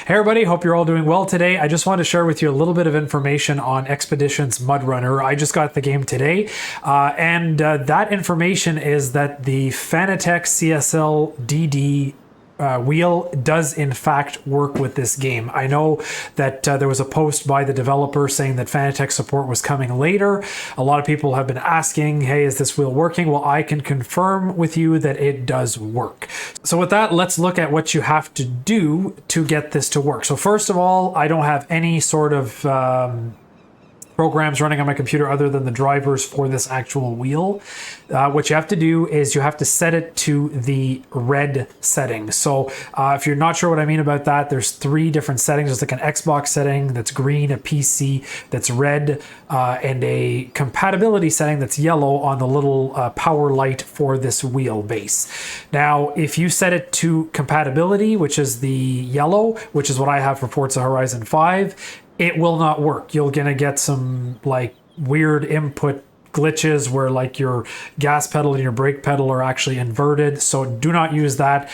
Hey everybody, hope you're all doing well today. I just want to share with you a little bit of information on Expedition's Mudrunner. I just got the game today, and that information is that the Fanatec CSL DD wheel does in fact work with this game. I know that there was a post by the developer saying that Fanatec support was coming later. A lot of people have been asking, hey, is this wheel working? Well, I can confirm with you that it does work. So with that, let's look at what you have to do to get this to work. So first of all, I don't have any sort of programs running on my computer other than the drivers for this actual wheel. What you have to do is you have to set it to the red setting. So if you're not sure what I mean about that, there's 3 different settings. There's like an Xbox setting that's green, a PC that's red, and a compatibility setting that's yellow on the little power light for this wheel base. Now, if you set it to compatibility, which is the yellow, which is what I have for Forza Horizon 5, it will not work. You're gonna get some like weird input glitches where like your gas pedal and your brake pedal are actually inverted. So do not use that.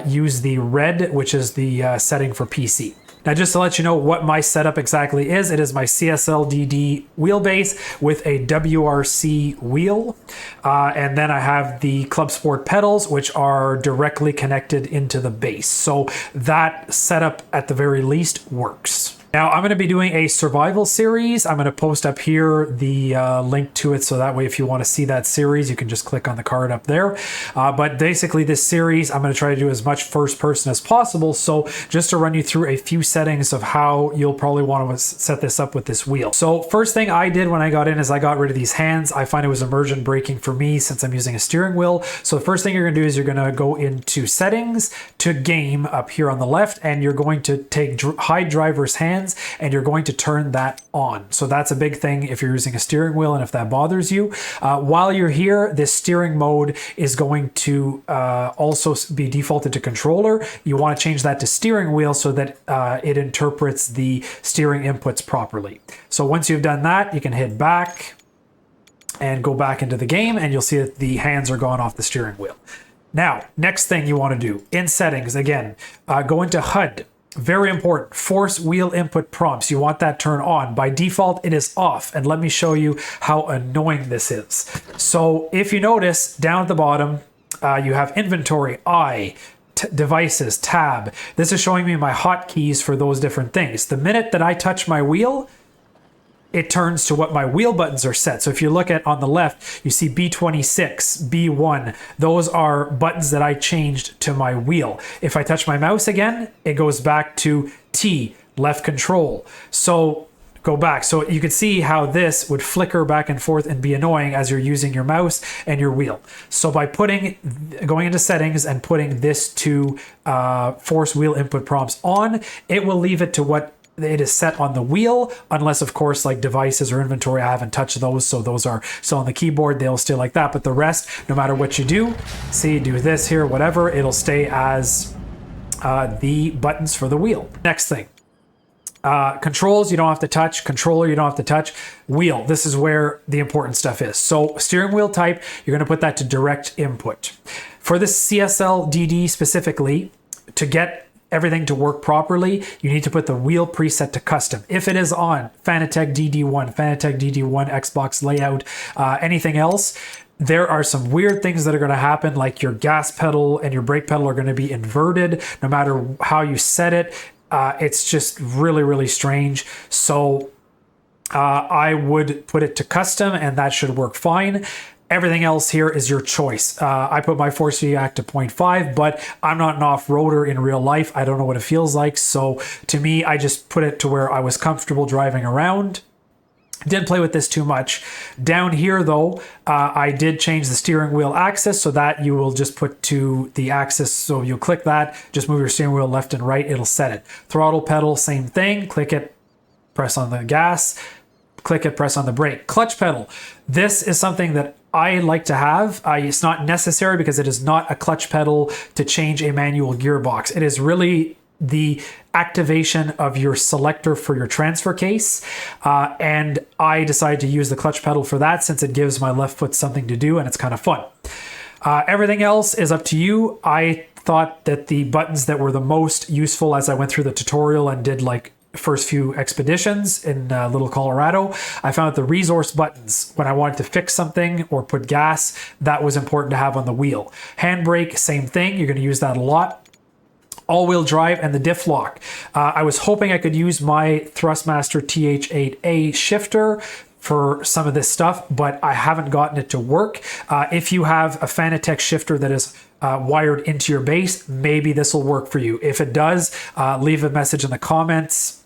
Use the red, which is the setting for PC. Now, just to let you know what my setup exactly is, it is my CSL DD wheelbase with a WRC wheel. And then I have the Clubsport pedals, which are directly connected into the base. So that setup at the very least works. Now, I'm going to be doing a survival series. I'm going to post up here the link to it, so that way if you want to see that series, you can just click on the card up there. But basically this series, I'm going to try to do as much first person as possible. So just to run you through a few settings of how you'll probably want to set this up with this wheel. So first thing I did when I got in is I got rid of these hands. I find it was immersion braking for me since I'm using a steering wheel. So the first thing you're going to do is you're going to go into settings to game up here on the left, and you're going to take hide driver's hands, and you're going to turn that on. So that's a big thing if you're using a steering wheel and if that bothers you. While you're here, this steering mode is going to also be defaulted to controller. You want to change that to steering wheel so that it interprets the steering inputs properly. So once you've done that, you can hit back and go back into the game, and you'll see that the hands are gone off the steering wheel. Now, next thing you want to do in settings, again, go into HUD. Very important, force wheel input prompts. You want that turned on. By default, it is off. And let me show you how annoying this is. So if you notice down at the bottom, you have inventory, devices, tab. This is showing me my hotkeys for those different things. The minute that I touch my wheel, it turns to what my wheel buttons are set. So if you look at on the left, you see B26, B1. Those are buttons that I changed to my wheel. If I touch my mouse again, it goes back to T, left control. So go back. So you can see how this would flicker back and forth and be annoying as you're using your mouse and your wheel. So by going into settings and putting this to force wheel input prompts on, it will leave it to what it is set on the wheel, unless of course like devices or inventory, I haven't touched those, so those are still on the keyboard, they'll stay like that. But the rest, no matter what you do, see, do this here, whatever, it'll stay as the buttons for the wheel. Next thing, controls you don't have to touch, controller you don't have to touch, wheel, this is where the important stuff is. So steering wheel type, you're going to put that to direct input. For this CSL DD specifically, to get everything to work properly, you need to put the wheel preset to custom. If it is on Fanatec DD1, Fanatec DD1, Xbox layout, anything else, there are some weird things that are going to happen, like your gas pedal and your brake pedal are going to be inverted no matter how you set it. It's just really, really strange. So I would put it to custom, and that should work fine. Everything else here is your choice. I put my force feedback to 0.5, but I'm not an off-roader in real life. I don't know what it feels like. So to me, I just put it to where I was comfortable driving around. Didn't play with this too much. Down here though, I did change the steering wheel axis so that you will just put to the axis. So you'll click that, just move your steering wheel left and right, it'll set it. Throttle pedal, same thing. Click it, press on the gas, click it, press on the brake. Clutch pedal. This is something that I like to have. It's not necessary because it is not a clutch pedal to change a manual gearbox. It is really the activation of your selector for your transfer case. And I decided to use the clutch pedal for that since it gives my left foot something to do and it's kind of fun. Everything else is up to you. I thought that the buttons that were the most useful as I went through the tutorial and did like first few expeditions in Little Colorado, I found that the resource buttons, when I wanted to fix something or put gas, that was important to have on the wheel. Handbrake, same thing. You're going to use that a lot. All-wheel drive and the diff lock. I was hoping I could use my Thrustmaster TH8A shifter for some of this stuff, but I haven't gotten it to work. If you have a Fanatec shifter that is wired into your base, maybe this will work for you. If it does, leave a message in the comments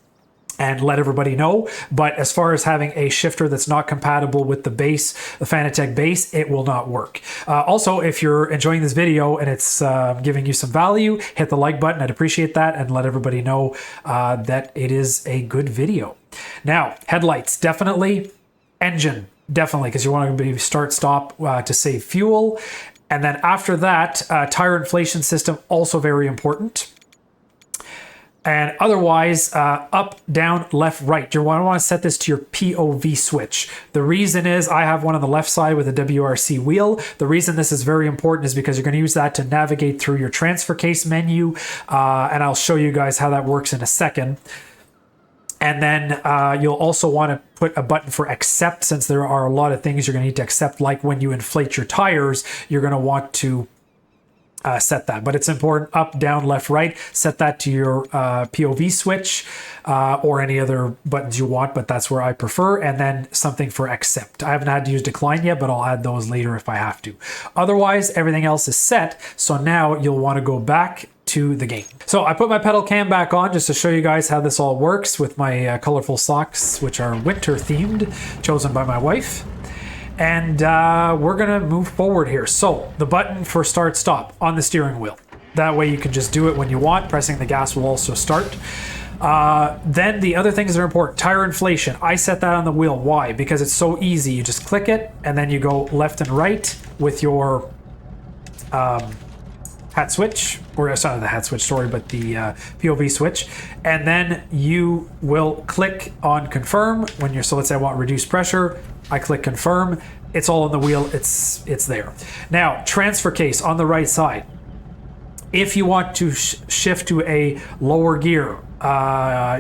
and let everybody know. But as far as having a shifter that's not compatible with the base, the Fanatec base, it will not work. Also, if you're enjoying this video and it's giving you some value, hit the like button. I'd appreciate that, and let everybody know that it is a good video. Now, headlights, definitely. Engine, definitely, because you want to be start-stop to save fuel. And then after that, tire inflation system, also very important. And otherwise, up, down, left, right. You want to set this to your POV switch. The reason is I have one on the left side with a WRC wheel. The reason this is very important is because you're going to use that to navigate through your transfer case menu. And I'll show you guys how that works in a second. And then you'll also want to put a button for accept, since there are a lot of things you're going to need to accept, like when you inflate your tires, you're going to want to set that. But it's important, up, down, left, right. Set that to your POV switch or any other buttons you want, but that's where I prefer. And then something for accept. I haven't had to use decline yet, but I'll add those later if I have to. Otherwise, everything else is set. So now you'll want to go back to the game. So I put my pedal cam back on just to show you guys how this all works with my colorful socks, which are winter themed, chosen by my wife. And we're gonna move forward here. So the button for start stop on the steering wheel. That way you can just do it when you want. Pressing the gas will also start. Then the other things that are important, tire inflation. I set that on the wheel. Why? Because it's so easy. You just click it and then you go left and right with your hat switch, or it's not the hat switch, sorry, but the POV switch. And then you will click on confirm when you're, so let's say I want reduced pressure. I click confirm. It's all on the wheel. It's there. Now, transfer case on the right side. If you want to shift to a lower gear,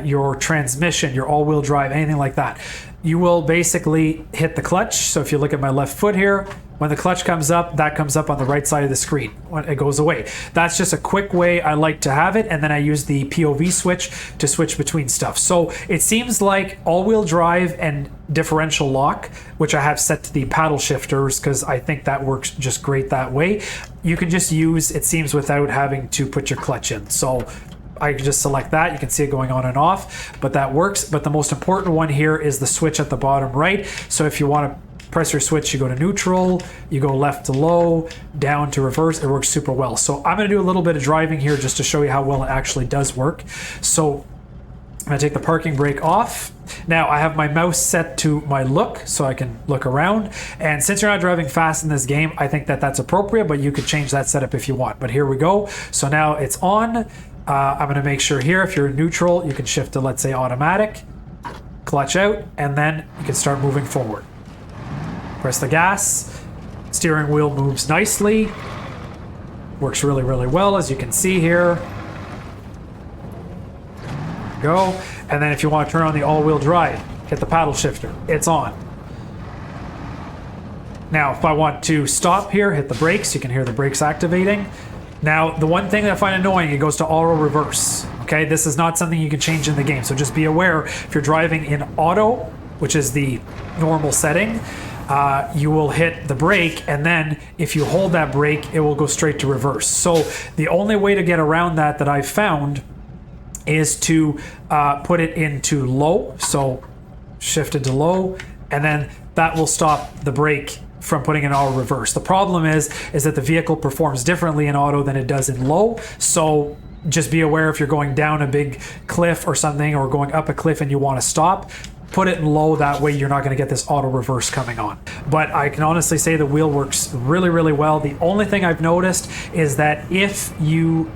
your transmission, your all-wheel drive, anything like that, you will basically hit the clutch. So if you look at my left foot here, when the clutch comes up, that comes up on the right side of the screen when it goes away. That's just a quick way I like to have it. And then I use the POV switch to switch between stuff. So it seems like all-wheel drive and differential lock, which I have set to the paddle shifters because I think that works just great that way. You can just use, it seems, without having to put your clutch in. So I can just select that. You can see it going on and off, but that works. But the most important one here is the switch at the bottom right. So if you want to press your switch, you go to neutral, you go left to low, down to reverse. It works super well. So I'm going to do a little bit of driving here just to show you how well it actually does work. So I'm going to take the parking brake off. Now I have my mouse set to my look so I can look around. And since you're not driving fast in this game, I think that that's appropriate, but you could change that setup if you want. But here we go. So now it's on. I'm going to make sure here, if you're in neutral, you can shift to, let's say, automatic, clutch out, and then you can start moving forward. Press the gas, steering wheel moves nicely, works really, really well, as you can see here. Go. And then if you want to turn on the all-wheel drive, hit the paddle shifter, it's on. Now, if I want to stop here, hit the brakes, you can hear the brakes activating. Now, the one thing that I find annoying, it goes to auto reverse. Okay, this is not something you can change in the game, so just be aware if you're driving in auto, which is the normal setting, you will hit the brake, and then if you hold that brake, it will go straight to reverse. So the only way to get around that I've found is to put it into low. So shift it to low, and then that will stop the brake from putting in auto reverse. The problem is that the vehicle performs differently in auto than it does in low. So just be aware if you're going down a big cliff or something, or going up a cliff and you want to stop, put it in low. That way you're not going to get this auto reverse coming on. But I can honestly say the wheel works really, really well. The only thing I've noticed is that if you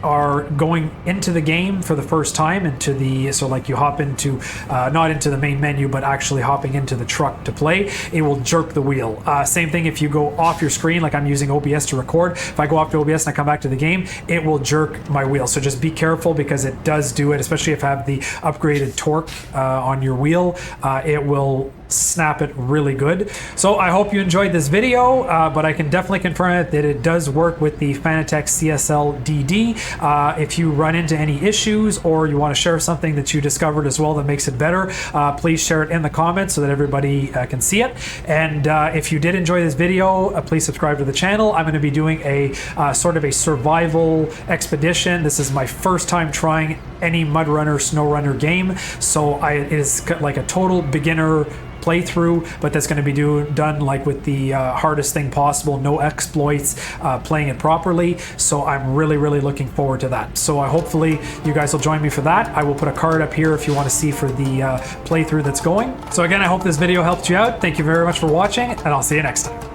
are going into the game for the first time, into the, so like you hop into, not into the main menu, but actually hopping into the truck to play, it will jerk the wheel. Same thing if you go off your screen, like I'm using OBS to record. If I go off to OBS and I come back to the game, it will jerk my wheel. So just be careful, because it does do it, especially if you have the upgraded torque on your wheel. It will snap it really good. So I hope you enjoyed this video, but I can definitely confirm that it does work with the Fanatec CSL DD. If you run into any issues, or you want to share something that you discovered as well that makes it better, please share it in the comments so that everybody can see it. And if you did enjoy this video, please subscribe to the channel. I'm going to be doing a sort of a survival expedition. This is my first time trying any Mudrunner SnowRunner game, so it is like a total beginner playthrough, but that's going to be done like with the hardest thing possible, no exploits, playing it properly. So I'm really looking forward to that. So hopefully you guys will join me for that. I will put a card up here if you want to see for the playthrough that's going. So again, I hope this video helped you out. Thank you very much for watching, and I'll see you next time.